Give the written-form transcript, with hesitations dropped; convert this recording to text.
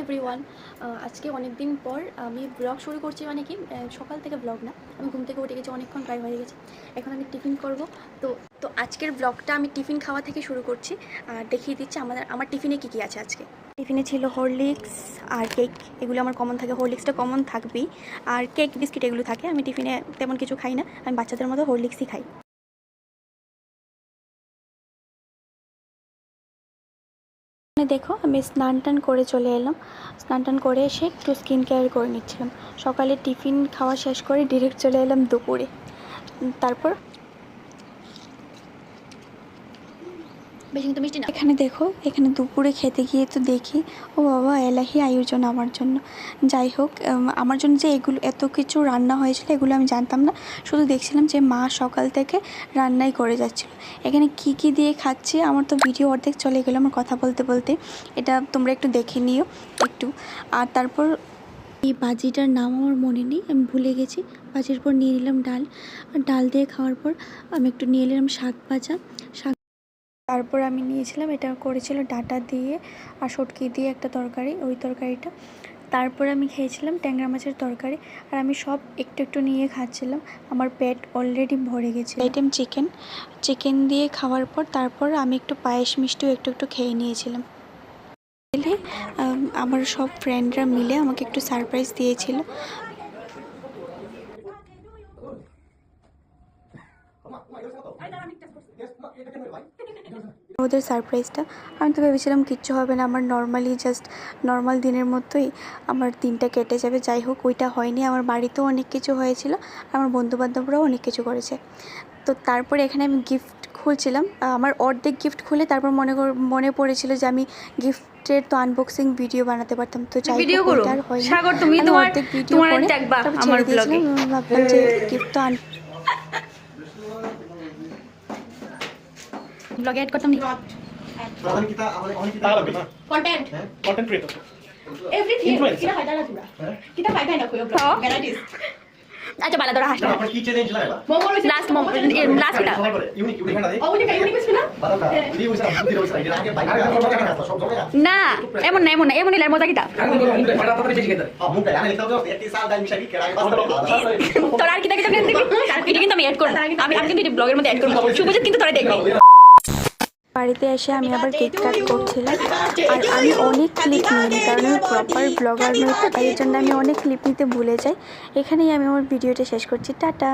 Everyone. আজকে অনেক দিন পর আমি ব্লগ শুরু করছি, মানে কি সকাল থেকে ব্লগ না, আমি ঘুম থেকে উঠে গেছি, অনেকক্ষণ প্রায় হয়ে গেছে। এখন আমি টিফিন করব। তো তো আজকের ব্লগটা আমি টিফিন খাওয়া থেকে শুরু করছি আর দেখিয়ে দিচ্ছি আমার টিফিনে কী কী আছে। আজকে টিফিনে ছিল হরলিক্স আর কেক, এগুলো আমার কমন থাকে, হরলিক্সটা কমন থাকবেই, আর কেক বিস্কিট এগুলো থাকে। আমি টিফিনে তেমন কিছু খাই না, আমি বাচ্চাদের মতো হরলিক্সই খাই। দেখো আমি স্নান টান করে চলে এলাম, স্নান টান করে এসে একটু স্কিন কেয়ার করে নিচ্ছিলাম। সকালে টিফিন খাওয়া শেষ করে ডিরেক্ট চলে এলাম দুপুরে। তারপর বেশি কিন্তু মিষ্টি না। এখানে দেখো, এখানে দুপুরে খেতে গিয়ে তো দেখি ও বাবা এলাহি আয়োজন আমার জন্য। যাই হোক, আমার জন্য যে এগুলো এত কিছু রান্না হয়েছিল এগুলো আমি জানতাম না, শুধু দেখছিলাম যে মা সকাল থেকে রান্নাই করে যাচ্ছিল। এখানে কি কি দিয়ে খাচ্ছে আমার তো ভিডিও অর্ধেক চলে গেলো আমার কথা বলতে বলতে, এটা তোমরা একটু দেখে নিও একটু। আর তারপর এই বাজিটার নাম আমার মনে নেই, আমি ভুলে গেছি। বাজির পর নিয়ে নিলাম ডাল, আর ডাল দিয়ে খাওয়ার পর আমি একটু নিয়ে নিলাম শাক ভাজা। তারপর আমি নিয়েছিলাম, এটা করেছিল ডাঁটা দিয়ে আর শুটকি দিয়ে একটা তরকারি, ওই তরকারিটা। তারপর আমি খেয়েছিলাম ট্যাংরা মাছের তরকারি, আর আমি সব একটু একটু নিয়ে খাচ্ছিলাম, আমার পেট অলরেডি ভরে গেছে। আইটেম চিকেন দিয়ে খাওয়ার পর তারপর আমি একটু পায়েস মিষ্টিও একটু একটু খেয়ে নিয়েছিলাম। আমার সব ফ্রেন্ডরা মিলে আমাকে একটু সারপ্রাইজ দিয়েছিল। ওদের সারপ্রাইজটা আমি তো ভেবেছিলাম কিচ্ছু হবে না, আমার নর্মাল দিনের মতোই আমার দিনটা কেটে যাবে। যাই হোক, ওইটা হয়নি। আমার বাড়িতেও অনেক কিছু হয়েছিল, আমার বন্ধুবান্ধবরাও অনেক কিছু করেছে। তো তারপরে এখানে আমি গিফট খুলছিলাম, আমার অর্ধেক গিফট খুলে তারপর মনে পড়েছিল যে আমি গিফটের তো আনবক্সিং ভিডিও বানাতে পারতাম, তো যাই হোক ওইটা আর হয়নি। আমি অর্ধেক ভিডিও করে তারপর ছেড়ে দিয়েছিলাম, ভাবলাম যে গিফট তো ব্লগে অ্যাড করতাম না। কন্টেন্ট ক্রিয়েটর এভরিথিং কিটা ফায়দা না তোরা কিটা ফায়দা না কইও ভ্যারাইটিস। আচ্ছা বালা তোরা হাসনা আপনি কি চ্যালেঞ্জ লাগাবা মোমো লাস্ট এটা ইউনিক হ্যাঁ ও ইউনিক কিছু না বাদাটা ভিডিও হইছে বুদ্ধি হইছে এটা আগে বাইরে সব জমে না এমন না এমন এর মজা কিটা তোরা আর কিটা কিটা দিবি এটা কিন্তু আমি অ্যাড করব, আমি কিন্তু ব্লগের মধ্যে অ্যাড করব, শুভজিৎ কিন্তু তোরা দেখবি। বাড়িতে এসে আমি আবার কেক কাট করছিলাম, আর আমি অনেক ক্লিপ নিই, কারণ আমি প্রপার ব্লগার নই, তাই জন্য আমি অনেক ক্লিপ নিতে ভুলে যাই। এখানেই আমি আমার ভিডিওটা শেষ করছি, টাটা।